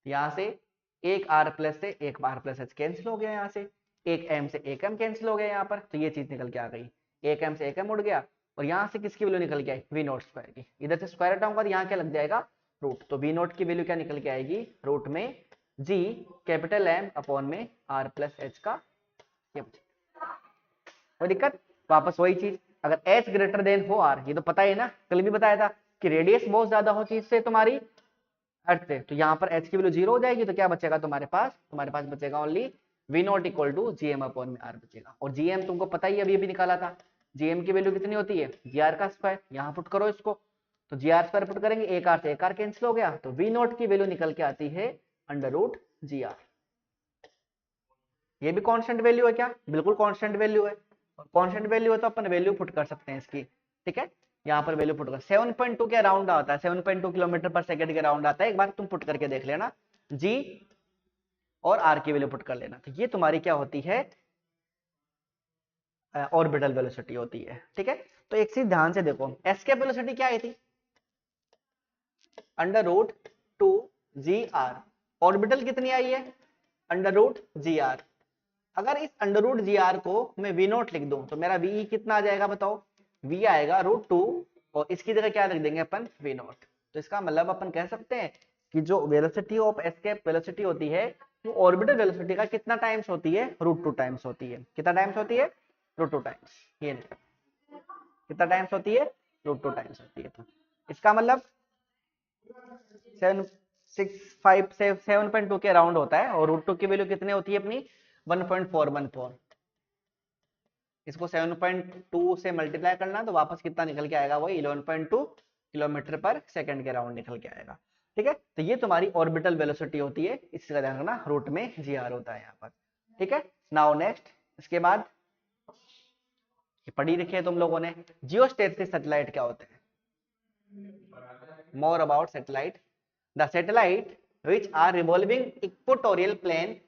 यहाँ से एक r+ से एक r+h कैंसिल हो गया, यहाँ से एक m से एक m कैंसिल हो गया यहाँ पर, तो ये चीज निकल के आ गई, एक m से एक m उड़ गया, और यहाँ से किसकी वैल्यू निकल के आई, v0² की। इधर से स्क्वायर हटाऊंगा तो यहाँ क्या लग जाएगा, रूट, तो v0 की वैल्यू क्या निकल के आएगी, रूट में g कैपिटल M अपॉन में r+h का। ये कोई दिक्कत, वापस वही चीज, अगर h ग्रेटर देन हो r, ये तो पता है ना, कल भी बताया था कि रेडियस बहुत ज्यादा हो चीज से तुम्हारी अर्थ से, तो यहाँ पर h की वैल्यू 0 हो जाएगी, तो क्या बचेगा तुम्हारे पास बचेगा only v0 equal to gm upon में r बचेगा। और gm तुमको पता ही अभी निकाला था, gm की वैल्यू कितनी होती है, gr का स्क्वायर। यहाँ पुट करो इसको, तो gr² पुट करेंगे, एक r से एक r कैंसिल हो गया, तो v0 की वैल्यू निकल के आती है √gr। ये भी कांस्टेंट वैल्यू है क्या, बिल्कुल कांस्टेंट वैल्यू है, और कांस्टेंट वैल्यू है तो अपन वैल्यू पुट कर सकते हैं इसकी। ठीक है, यहाँ पर वैल्यू पुट कर 7.2 के अराउंड आता है, 7.2 किलोमीटर पर सेकंड के अराउंड आता है, एक बार तुम पुट करके देख लेना, g और r की वैल्यू पुट कर लेना। तो ये तुम्हारी क्या होती है, ऑर्बिटल वेलोसिटी होती है। ठीक है, तो एक चीज ध्यान से देखो, एस्केप वेलोसिटी क्या आई थी, √2gr, ऑर्बिटल कितनी आई है, √gr। अगर इस √gr को मैं v0 लिख दूं तो मेरा v कितना आ जाएगा बताओ, v आएगा √2, और इसकी जगह क्या लिख देंगे अपन, v0। तो इसका मतलब अपन कह सकते हैं कि जो वेलोसिटी ऑफ एस्केप वेलोसिटी होती है वो ऑर्बिटल वेलोसिटी का कितना टाइम्स होती है, √2 टाइम्स होती है। कितना टाइम्स होती है, √2 टाइम्स। ये कितना टाइम्स होती है, √2 टाइम्स होती है। तो इसका मतलब 7.2 के अराउंड होता है, और √2 की वैल्यू कितनी होती है अपनी, 1.414। इसको 7.2 से मल्टीप्लाई करना तो वापस कितना निकल के आएगा, वही 11.2 किलोमीटर पर सेकंड के अराउंड निकल के आएगा। ठीक है, तो ये तुम्हारी ऑर्बिटल वेलोसिटी होती है, इसका ध्यान रखना, रूट में gr होता है यहाँ पर। ठीक है, नाउ नेक्स्ट, इसके बाद ये पढ़ी रखी है तुम लोगों ने, जियोस्टेटिक सैटेलाइट क्या होते हैं, more about satellite. The satellite which are revolving equatorial plane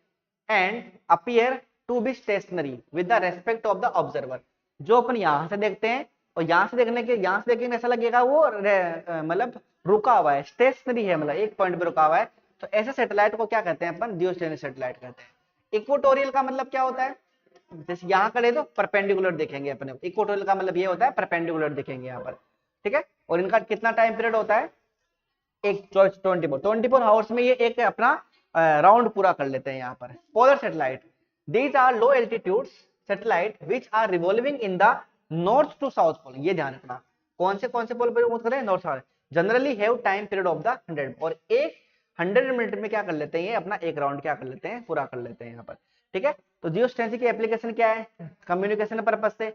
and appear to be stationary with the respect of the observer। जो अपन यहां से देखते हैं, और यहां से देखने ऐसा लगेगा वो मतलब रुका हुआ है, स्टेशनरी है, मतलब एक पॉइंट पे रुका हुआ है, तो ऐसे सैटेलाइट को क्या कहते हैं अपन, जियोस्टेटिक सैटेलाइट कहते हैं। इक्वेटोरियल का मतलब क्या होता है, जैसे यहाँ करे तो परपेंडिकुलर देखेंगे अपने, इक्वेटोरियल का मतलब ये होता है परपेंडिकुलर देखेंगे यहाँ पर। ठीक है, और इनका कितना टाइम पीरियड होता है, एक 24 आवर्स में ये एक अपना राउंड पूरा कर लेते हैं यहाँ पर। Polar satellite, these are low altitude satellite which are revolving in the north to south pole. ये ध्यान रखना, कौन से पोल पर मूव कर रहे हैं, north south. Generally have time period of the 100, और एक 100 मिनट में क्या कर लेते हैं, ये अपना एक राउंड क्या कर लेते हैं, पूरा कर लेते हैं यहाँ पर। ठीक है, तो जियो स्टेंसिल की एप्लीकेशन क्या है? कम्युनिकेशन पर्पज से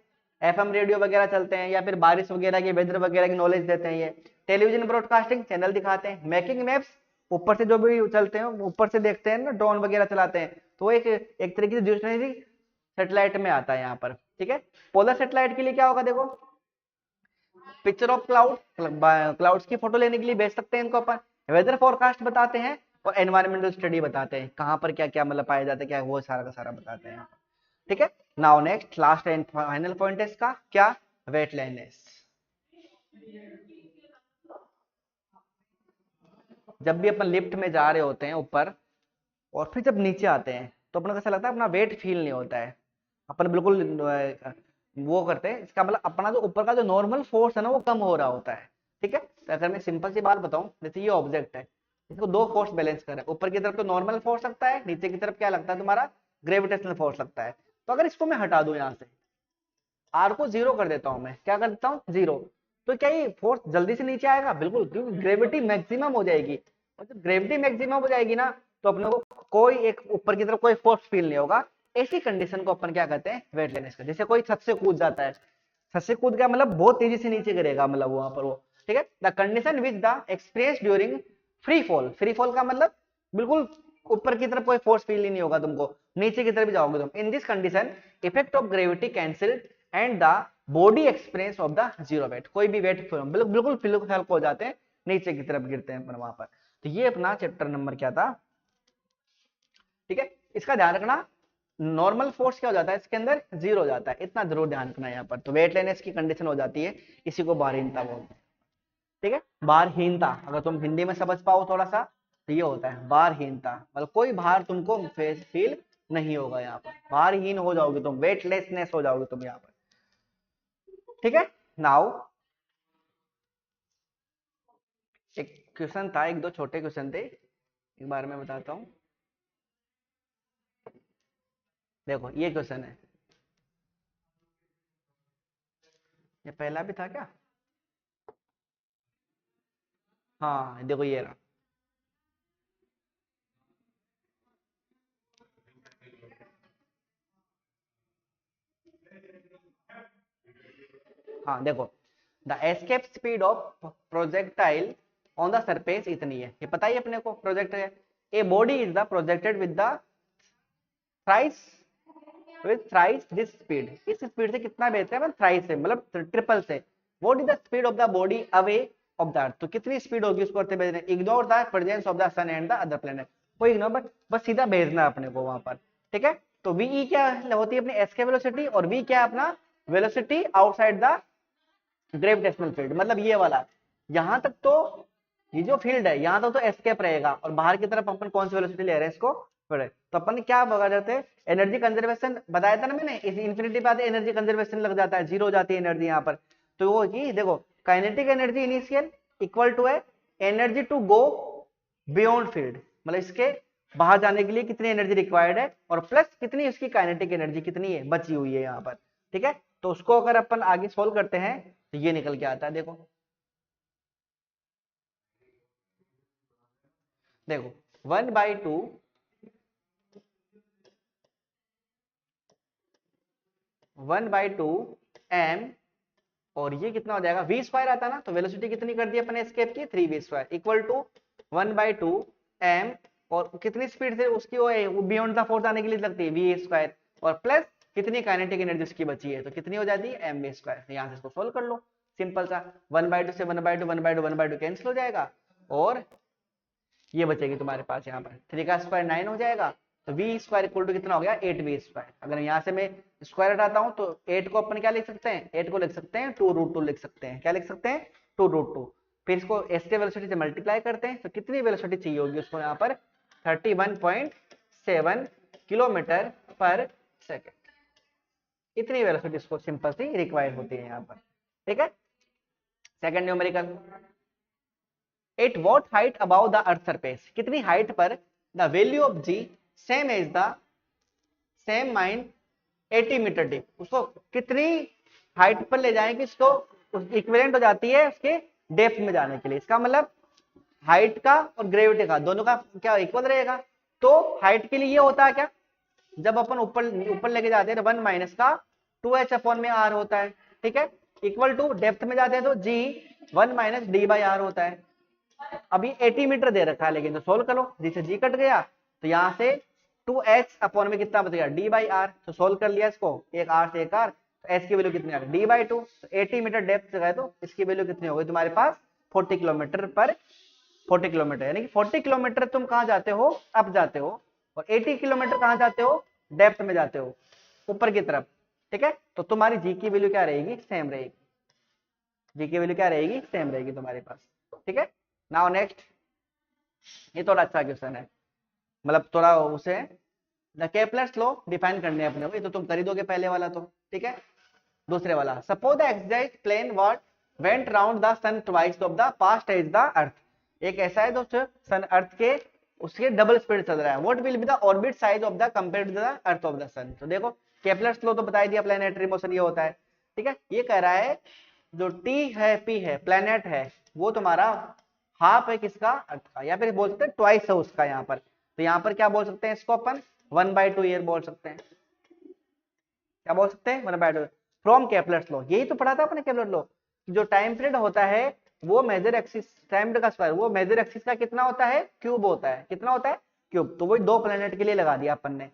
एफएम रेडियो वगैरह चलते हैं, या फिर बारिश वगैरह की, वेदर वगैरह की नॉलेज देते हैं। ये टेलीविजन ब्रॉडकास्टिंग चैनल दिखाते हैं। मेकिंग मैप्स, ऊपर से जो भी चलते हैं ऊपर से देखते हैं ना, ड्रोन वगैरह चलाते हैं, तो एक तरीके से जियो स्टेंसिल सैटेलाइट में आता है यहाँ पर, ठीक है। पोलर सैटेलाइट के लिए क्या होगा? देखो, पिक्चर ऑफ क्लाउड, क्लाउड्स की फोटो लेने के लिए भेज सकते हैं इनको अपन। वेदर फोरकास्ट बताते हैं और एनवायरमेंटल स्टडी बताते हैं, कहाँ पर क्या क्या मतलब पाया जाता है, क्या वो सारा का सारा बताते हैं, ठीक है। Now next last and final point है इसका, क्या? वेटलैंडनेस। जब भी अपन लिफ्ट में जा रहे होते हैं ऊपर, और फिर जब नीचे आते हैं, तो अपन को ऐसा लगता है अपना वेट फील नहीं होता है, अपन बिल्कुल वो करते हैं, इसका मतलब अपना जो ऊपर का जो नॉर्मल फोर्स है ना, वो कम हो रहा होता है, ठीक है। तो अगर मैं सिंपल सी बात बताऊं, जैसे ये ऑब्जेक्ट है, इसको दो फोर्स बैलेंस कर रहे हैं, ऊपर की तरफ तो नॉर्मल फोर्स लगता है, नीचे की तरफ क्या लगता है तुम्हारा? ग्रेविटेशनल फोर्स लगता है। तो अगर इसको मैं हटा दूं यहाँ से, आर को जीरो कर देता हूं, मैं क्या कर देता हूँ? जीरो, तो क्या ये फोर्स जल्दी से नीचे आएगा? बिल्कुल, क्योंकि ग्रेविटी मैक्सिमम हो जाएगी, और जब ग्रेविटी मैक्सिमम हो जाएगी ना, तो अपने को कोई एक ऊपर की तरफ कोई फोर्स फील नहीं होगा। ऐसी कंडीशन को अपन क्या कहते हैं? वेटलैंडनेस का। जैसे कोई छत से कूद जाता है, छत से कूद गया मतलब बहुत तेजी से नीचे गिरेगा, मतलब वहां पर वो, ठीक है। The condition which the experience during free fall, free fall का मतलब बिल्कुल ऊपर की तरफ कोई फोर्स फील ही नहीं होगा तुमको, नीचे की तरफ भी जाओगे तुम। In this condition effect of gravity cancelled and the body experience of the zero weight, कोई भी वेट बिल्कुल फिल्क हो जाते हैं, नीचे की तरफ गिरते हैं वहां पर। तो ये अपना चैप्टर नंबर क्या था, ठीक है। इसका ध्यान रखना, नॉर्मल फोर्स क्या हो जाता है इसके अंदर? जीरो हो जाता है, इतना जरूर ध्यान रखना है यहाँ पर। तो वेटलेनेस की कंडीशन हो जाती है, इसी को भारहीनता बोलते हैं, ठीक है। भारहीनता अगर तुम हिंदी में समझ पाओ थोड़ा सा, तो ये होता है भारहीनता, मतलब कोई भार तुमको फील नहीं होगा यहाँ पर, भारहीन हो जाओगे तुम, वेटलेसनेस हो जाओगे तुम यहाँ पर, ठीक है। नाउ एक क्वेश्चन था, एक दो छोटे क्वेश्चन थे, एक बार मैं बताता हूँ। देखो ये क्वेश्चन है, ये पहला भी था क्या? हाँ देखो ये रहा। हाँ देखो, the escape speed of projectile on the surface इतनी है, ये पता ही अपने को, प्रोजेक्ट है। A body is the projected with the thrice thrice this speed, इस स्पीड से कितना बेहतर है? थ्राइस से, मतलब ट्रिपल से। What is the speed of the body away of the earth, तो कितनी स्पीड होगी उसको अर्थ भेजने? Ignore the presence of the sun and the other planet, कोई इग्नोर, बस सीधा भेजना अपने को वहां पर, ठीक है। तो वी क्या होती है अपनी एस्केप वेलोसिटी, और वी क्या है अपना? Velocity outside the gravitational field, मतलब ये वाला, यहां तक तो ये जो फील्ड है यहां तक तो एस्केप रहेगा, और बाहर की तरफ अपन कौन सी वेलोसिटी ले रहे हैं इसको पढ़े। तो अपन क्या बता जाते हैं? एनर्जी कंजर्वेशन बताया था ना मैंने, इस इंफिनिटी पे एनर्जी कंजर्वेशन लग जाता है, जीरो हो जाती है एनर्जी यहाँ पर। तो वो की देखो, kinetic energy initial equal to है energy to go beyond field, मतलब इसके बाहर जाने के लिए कितनी एनर्जी रिक्वायर्ड है, और प्लस कितनी उसकी काइनेटिक एनर्जी कितनी है बची हुई है यहाँ पर, ठीक है। तो उसको अगर अपन आगे सोल्व करते हैं, तो ये निकल के आता है। देखो देखो 1/2 1/2 m, और ये कितना हो जाएगा? v स्क्वायर आता है ना, तो वेलोसिटी कितनी कर दी अपने एस्केप की? 3v square equal to 1/2 m, और कितनी स्पीड से उसकी वो बियॉन्ड द फोर्स आने के लिए लगती है? v स्क्वायर, और प्लस कितनी काइनेटिक एनर्जी उसकी बची है, तो कितनी हो जाती है? mv square. यहाँ से इसको सोल्व कर लो, सिंपल सा, 1/2 से 1/2 1/2 1/2 कैंसिल हो जाएगा, और ये बचेगी तुम्हारे पास यहाँ पर 3 का स्क्वायर 9 हो जाएगा, तो वी स्क्वायर इक्वल टू कितना हो गया? 8v square. अगर यहाँ से मैं स्क्वायर हटाता हूँ, तो 8 को अपन क्या लिख सकते हैं? 8 को लिख सकते हैं 2√2 लिख सकते हैं, क्या लिख सकते हैं? 2√2। फिर इसको एस के वेलोसिटी से मल्टीप्लाई करते हैं, तो कितनी वेलोसिटी चाहिए होगी उसको यहाँ पर? 31.7 किलोमीटर पर सेकेंड, इतनी वेलोसिटी इसको सिंपल सी रिक्वायर होती है यहाँ पर, ठीक है। Second numerical, at what height above the earth surface, कितनी हाइट पर the value of G same as the same mine 80 metre deep, उसको कितनी हाइट पर ले जाएंगे, इसको इक्विवेलेंट हो जाती है उसके डेप्थ में जाने के लिए। इसका मतलब हाइट का और ग्रेविटी का दोनों का क्या इक्वल रहेगा, तो हाइट के लिए ये होता है क्या? जब अपन ऊपर ऊपर लेके जाते हैं तो 1 माइनस का 2h अपॉन में r होता है, ठीक है, इक्वल टू डेप्थ में जाते हैं तो g 1 minus D by R होता है। अभी 80 मीटर दे रखा है, लेकिन तो सोल्व करो, जिसे g कट गया तो यहाँ से 2h अपॉन में कितना बचेगा d बाई आर, तो सोल्व कर लिया इसको, एक r से एक r, तो h की वैल्यू कितनी आ गई d बाई 2, 80 मीटर डेप्थ से गए तो इसकी वैल्यू कितनी हो गई तुम्हारे पास 40 किलोमीटर पर 40 किलोमीटर, यानी कि 40 किलोमीटर तुम कहाँ जाते हो, अप जाते हो, और 80 किलोमीटर कहाँ जाते हो, डेप्थ में जाते हो, ऊपर की तरफ, ठीक है। तो तुम्हारी जी की वैल्यू क्या रहेगी, सेम रहेगी, जी की वैल्यू क्या रहेगी, सेम रहेगी तुम्हारे पास, ठीक है। नाउ नेक्स्ट, ये थोड़ा अच्छा क्वेश्चन है, मतलब थोड़ा उसे द केपलर्स लॉ डिफाइन करने अपने को, ये तो तुम कर ही दोगे पहले वाला तो, ठीक है। दूसरे वाला, suppose the excite plane what went round the sun twice of the past as the earth, एक ऐसा है दोस्तों सन अर्थ के उसके डबल स्पीड चल रहा है, what will be the orbit size of the compared to the earth of the sun. तो देखो केपलर्स लॉ तो बता दिया, प्लैनेटरी मोशन ये होता है, ठीक है। ये कह रहा है जो टी है पी है प्लैनेट है वो तुम्हारा हाफ है किसका, अर्थ का, या फिर बोल सकते हैं ट्वाइस है उसका यहाँ पर, तो यहाँ पर क्या बोल सकते हैं इसको अपन 1/2 ईयर बोल सकते हैं, क्या बोल सकते हैं 1/2 फ्रॉम केपलर्स लॉ। यही तो पढ़ा था अपने केपलर लॉ, जो टाइम पीरियड होता है वो मेजर एक्सिस टाइम पीरियड का स्क्वायर वो मेजर एक्सिस का कितना होता है, क्यूब होता है, कितना होता है क्यूब, तो वही दो प्लेनेट के लिए लगा दिया अपन ने,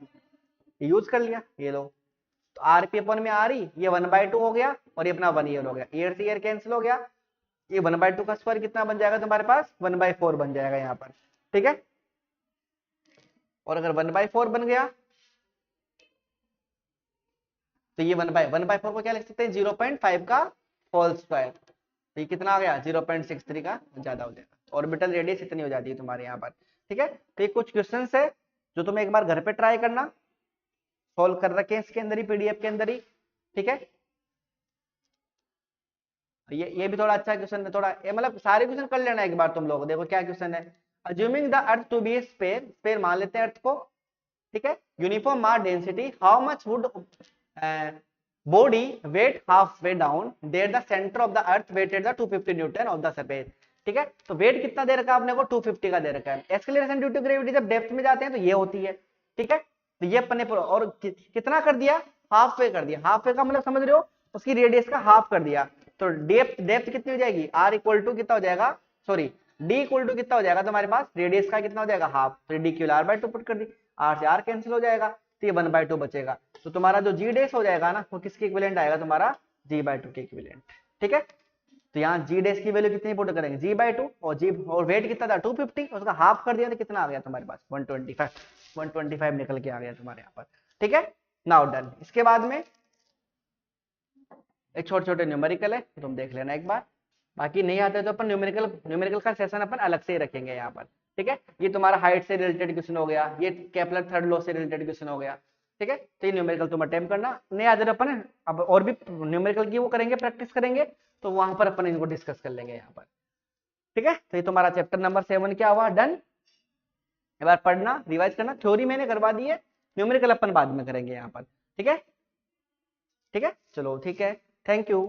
यूज कर लिया, ये लो तो आर पी अपन में आ रही, ये 1/2 हो गया और ये अपना 1 ईयर हो गया, ईयर से ईयर कैंसिल हो गया, ये 1/2 का स्क्वायर कितना बन जाएगा तुम्हारे पास 1/4 बन जाएगा यहाँ पर, ठीक है। और अगर 1/4 बन गया तो ये 1/4 को क्या लिख सकते हैं 0.5 का होल स्क्वायर, तो ये कितना आ गया 0.63 का ज्यादा हो जाएगा, ऑर्बिटल रेडियस इतनी हो जाती है तुम्हारे यहाँ पर, ठीक है। तो ये कुछ क्वेश्चंस है जो तुम एक बार घर पे ट्राई करना, सोल्व कर रखे हैं इसके अंदर ही पीडीएफ के अंदर ही, ठीक है। ये भी थोड़ा अच्छा क्वेश्चन है, थोड़ा मतलब सारे क्वेश्चन कर लेना एक बार तुम लोग, देखो क्या क्वेश्चन है, assuming the earth to be sphere, sphere मान लेते हैं अर्थ को, ठीक है, uniform mass density, how much would body weight half way down there the centre of the earth weighted the 250 newton of the surface, ठीक है। तो wait कितना दे रखा है आपने को 250 का दे रखा है, एक्सेलरेशन ड्यू टू ग्रेविटी जब डेप्थ में जाते हैं तो ये होती है, ठीक है। तो ये अपने और कितना कर दिया, हाफ वे कर दिया, हाफ वे का मतलब समझ रहे हो उसकी रेडियस का हाफ कर दिया, तो डेप्थ डेप्थ कितनी हो जाएगी आर इक्वल टू कितना हो जाएगा, सॉरी डी इक्वल टू कितना हो जाएगा तुम्हारे पास, रेडियस का कितना हो जाएगा हाफ, तो D Q R by two put कर दी, आर से आर कैंसिल हो जाएगा, तो ये 1/2 बचेगा, तो तुम्हारा जो जी डेस हो जाएगा ना वो किसके इक्विवेलेंट आएगा तुम्हारा g/2 के इक्विवेलेंट, ठीक है। तो यहाँ जी डेस की वैल्यू कितनी पुट करेंगे g/2 और वेट कितना था 250, उसका हाफ कर दिया तो कितना आ गया तुम्हारे पास 125 निकल के आ गया तुम्हारे यहाँ पर, ठीक है। नाउ डन, इसके बाद में एक छोटे छोटे न्यूमेरिकल है तुम देख लेना एक बार, बाकी नहीं आता है तो अपन न्यूमेरिकल का सेशन अपन अलग से ही रखेंगे यहाँ पर, ठीक है। ये तुम्हारा हाइट से रिलेटेड क्वेश्चन हो गया, ये केपलर थर्ड लॉ से रिलेटेड क्वेश्चन हो गया, ठीक है। तो ये न्यूमेरिकल तुम अटेम्प्ट करना, नहीं आता अपन अब और भी न्यूमेरिकल की वो करेंगे, प्रैक्टिस करेंगे, तो वहां पर अपन इनको डिस्कस कर लेंगे यहाँ पर, ठीक है। तो ये तुम्हारा चैप्टर नंबर 7 क्या हुआ, डन। एक बार पढ़ना रिवाइज करना, थ्योरी मैंने करवा दी है, न्यूमेरिकल अपन बाद में करेंगे यहाँ पर, ठीक है, ठीक है, चलो ठीक है, थैंक यू।